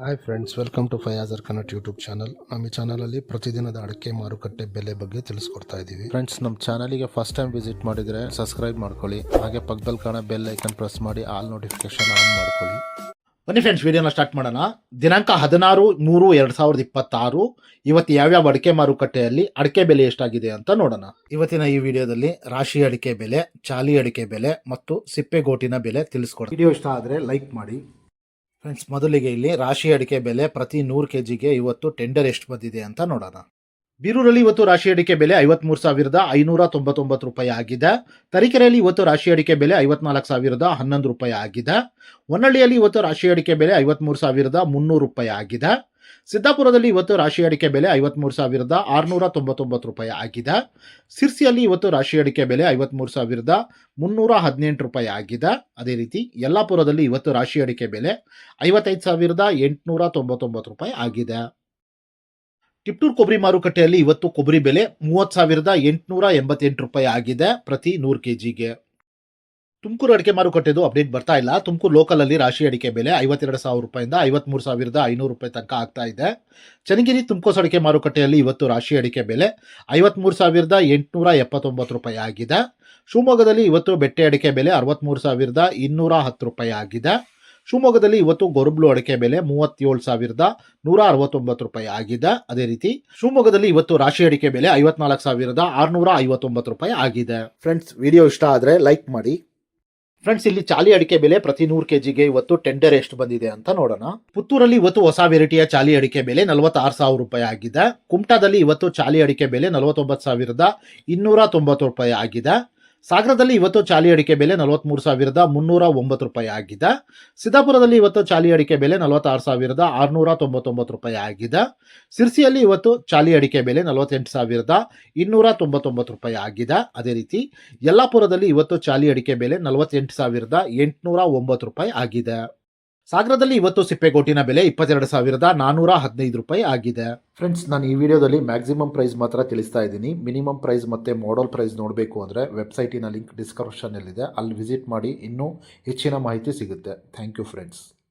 Hi friends, welcome to Fayajar Kannada YouTube channel. ನಮ್ಮ ಈ ಚಾನಲಲ್ಲಿ ಪ್ರತಿದಿನದ ಅಡಿಕೆ ಮಾರುಕಟ್ಟೆ ಬೆಲೆ ಬಗ್ಗೆ ತಿಳಿಸ್ಕೊಡ್ತಾ ಇದ್ದೀವಿ. ಫ್ರೆಂಡ್ಸ್, ನಮ್ಮ ಚಾನಲಿಗೆ ಫಸ್ಟ್ ಟೈಮ್ ವಿಸಿಟ್ ಮಾಡಿದರೆ ಸಬ್ಸ್ಕ್ರೈಬ್ ಮಾಡ್ಕೊಳ್ಳಿ. ಹಾಗೆ ಪಕ್ಕದಲ್ಲಿ ಕಾಣೋ ಬೆಲ್ ಐಕನ್ ಪ್ರೆಸ್ ಮಾಡಿ ಆಲ್ ನೋಟಿಫಿಕೇಶನ್ ಆನ್ ಮಾಡ್ಕೊಳ್ಳಿ. ಬನ್ನಿ ಫ್ರೆಂಡ್ಸ್, ವಿಡಿಯೋನ ಸ್ಟಾರ್ಟ್ ಮಾಡೋಣ. ದಿನಾಂಕ 16/3/2026 ಇವತ್ತು ಯಾವ್ಯಾವ ಅಡಿಕೆ ಮಾರುಕಟ್ಟೆಯಲ್ಲಿ ಅಡಿಕೆ ಬೆಲೆ ಎಷ್ಟಾಗಿದೆ ಅಂತ ನೋಡೋಣ. ಇವತ್ತಿನ ಈ ವಿಡಿಯೋದಲ್ಲಿ ರಾಶಿ ಅಡಿಕೆ ಬೆಲೆ, ಚಾಲಿ ಅಡಿಕೆ ಬೆಲೆ ಮತ್ತು ಸಿಪ್ಪೆಗೋಟಿನ ಬೆಲೆ ತಿಳಿಸ್ಕೊಡ್ತೀನಿ. ವಿಡಿಯೋ ಇಷ್ಟ ಆದರೆ ಲೈಕ್ ಮಾಡಿ. ಫ್ರೆಂಡ್ಸ್, ಮೊದಲಿಗೆ ಇಲ್ಲಿ ರಾಶಿ ಅಡಿಕೆ ಬೆಲೆ ಪ್ರತಿ 100 kgಗೆ ಇವತ್ತು ಟೆಂಡರ್ ಎಷ್ಟು ಬಂದಿದೆ ಅಂತ ನೋಡೋಣ. ಬೀರೂರಲ್ಲಿ ಇವತ್ತು ರಾಶಿ ಅಡಿಕೆ ಬೆಲೆ 53,599 ರೂಪಾಯಿ ಆಗಿದೆ. ತರೀಕೆರೆಯಲ್ಲಿ ಇವತ್ತು ರಾಶಿ ಅಡಿಕೆ ಬೆಲೆ 54,011 ರೂಪಾಯಿ ಆಗಿದೆ. ಹೊನ್ನಳ್ಳಿಯಲ್ಲಿ ಇವತ್ತು ರಾಶಿ ಅಡಿಕೆ ಬೆಲೆ 53,300 ರೂಪಾಯಿ ಆಗಿದೆ. ಸಿದ್ದಾಪುರದಲ್ಲಿ ಇವತ್ತು ರಾಶಿ ಅಡಿಕೆ ಬೆಲೆ 53,699 ರೂಪಾಯಿ ಆಗಿದೆ. ಸಿರ್ಸಿಯಲ್ಲಿ ಇವತ್ತು ರಾಶಿ ಅಡಿಕೆ ಬೆಲೆ 53,318 ರೂಪಾಯಿ ಆಗಿದೆ. ಅದೇ ರೀತಿ ಯಲ್ಲಾಪುರದಲ್ಲಿ ಇವತ್ತು ರಾಶಿ ಅಡಿಕೆ ಬೆಲೆ 55,899 ರೂಪಾಯಿ ಆಗಿದೆ. ಟಿಪ್ಟೂರು ಕೊಬ್ಬರಿ ಮಾರುಕಟ್ಟೆಯಲ್ಲಿ ಇವತ್ತು ಕೊಬ್ಬರಿ ಬೆಲೆ 30,888 ರೂಪಾಯಿ ಆಗಿದೆ ಪ್ರತಿ 100 kgಗೆ. ತುಮಕೂರು ಅಡಿಕೆ ಮಾರುಕಟ್ಟೆದು ಅಪ್ಡೇಟ್ ಬರ್ತಾ ಇಲ್ಲ. ತುಮಕೂರು ಲೋಕಲಲ್ಲಿ ರಾಶಿ ಅಡಿಕೆ ಬೆಲೆ 52,000 ರೂಪಾಯಿಂದ 53,500 ರೂಪಾಯಿ ತನಕ ಆಗ್ತಾ ಇದೆ. ಚನ್ನಗಿರಿ ತುಮಕೋಸ್ ಅಡಿಕೆ ಮಾರುಕಟ್ಟೆಯಲ್ಲಿ ಇವತ್ತು ರಾಶಿ ಅಡಿಕೆ ಬೆಲೆ 53,879 ರೂಪಾಯಿ ಆಗಿದೆ. ಶಿವಮೊಗ್ಗದಲ್ಲಿ ಇವತ್ತು ಬೆಟ್ಟೆ ಅಡಿಕೆ ಬೆಲೆ 63,210 ರೂಪಾಯಿ ಆಗಿದೆ. ಶಿವಮೊಗ್ಗದಲ್ಲಿ ಇವತ್ತು ಗೊರಬ್ಲು ಅಡಿಕೆ ಬೆಲೆ 37,169 ರೂಪಾಯಿ ಆಗಿದೆ. ಅದೇ ರೀತಿ ಶಿವಮೊಗ್ಗದಲ್ಲಿ ಇವತ್ತು ರಾಶಿ ಅಡಿಕೆ ಬೆಲೆ 54,659 ರೂಪಾಯಿ ಆಗಿದೆ. ಫ್ರೆಂಡ್ಸ್, ವಿಡಿಯೋ ಇಷ್ಟ ಆದರೆ ಲೈಕ್ ಮಾಡಿ. ಫ್ರೆಂಡ್ಸ್, ಇಲ್ಲಿ ಚಾಲಿ ಅಡಿಕೆ ಬೆಲೆ ಪ್ರತಿ 100 kgಗೆ ಇವತ್ತು ಟೆಂಡರ್ ಎಷ್ಟು ಬಂದಿದೆ ಅಂತ ನೋಡೋಣ. ಪುತ್ತೂರಲ್ಲಿ ಇವತ್ತು ಹೊಸ ವೆರೈಟಿಯ ಚಾಲಿ ಅಡಿಕೆ ಬೆಲೆ 46,000 ರೂಪಾಯಿ ಆಗಿದೆ. ಕುಮಟಾದಲ್ಲಿ ಇವತ್ತು ಚಾಲಿ ಅಡಿಕೆ ಬೆಲೆ 49,290 ರೂಪಾಯಿ ಆಗಿದೆ. ಸಾಗರದಲ್ಲಿ ಇವತ್ತು ಚಾಲಿ ಅಡಿಕೆ ಬೆಲೆ 43,309 ರೂಪಾಯಿ ಆಗಿದೆ. ಸಿದ್ದಾಪುರದಲ್ಲಿ ಇವತ್ತು ಚಾಲಿ ಅಡಿಕೆ ಬೆಲೆ 46,699 ರೂಪಾಯಿ ಆಗಿದೆ. ಸಿರ್ಸಿಯಲ್ಲಿ ಇವತ್ತು ಚಾಲಿ ಅಡಿಕೆ ಬೆಲೆ 48,299 ರೂಪಾಯಿ ಆಗಿದೆ. ಅದೇ ರೀತಿ ಯಲ್ಲಾಪುರದಲ್ಲಿ ಇವತ್ತು ಚಾಲಿ ಅಡಿಕೆ ಬೆಲೆ 48,809 ರೂಪಾಯಿ ಆಗಿದೆ. ಸಾಗರದಲ್ಲಿ ಇವತ್ತು ಸಿಪ್ಪೆಗೋಟಿನ ಬೆಲೆ 22,415 ರೂಪಾಯಿ ಆಗಿದೆ. ಫ್ರೆಂಡ್ಸ್, ನಾನು ಈ ವಿಡಿಯೋದಲ್ಲಿ ಮ್ಯಾಕ್ಸಿಮಮ್ ಪ್ರೈಸ್ ಮಾತ್ರ ತಿಳಿಸ್ತಾ ಇದ್ದೀನಿ. ಮಿನಿಮಮ್ ಪ್ರೈಸ್ ಮತ್ತು ಮಾಡಲ್ ಪ್ರೈಸ್ ನೋಡಬೇಕು ಅಂದರೆ ವೆಬ್ಸೈಟಿನ ಲಿಂಕ್ ಡಿಸ್ಕ್ರಿಪ್ಷನ್ನಲ್ಲಿದೆ, ಅಲ್ಲಿ ವಿಸಿಟ್ ಮಾಡಿ ಇನ್ನೂ ಹೆಚ್ಚಿನ ಮಾಹಿತಿ ಸಿಗುತ್ತೆ. Thank you friends.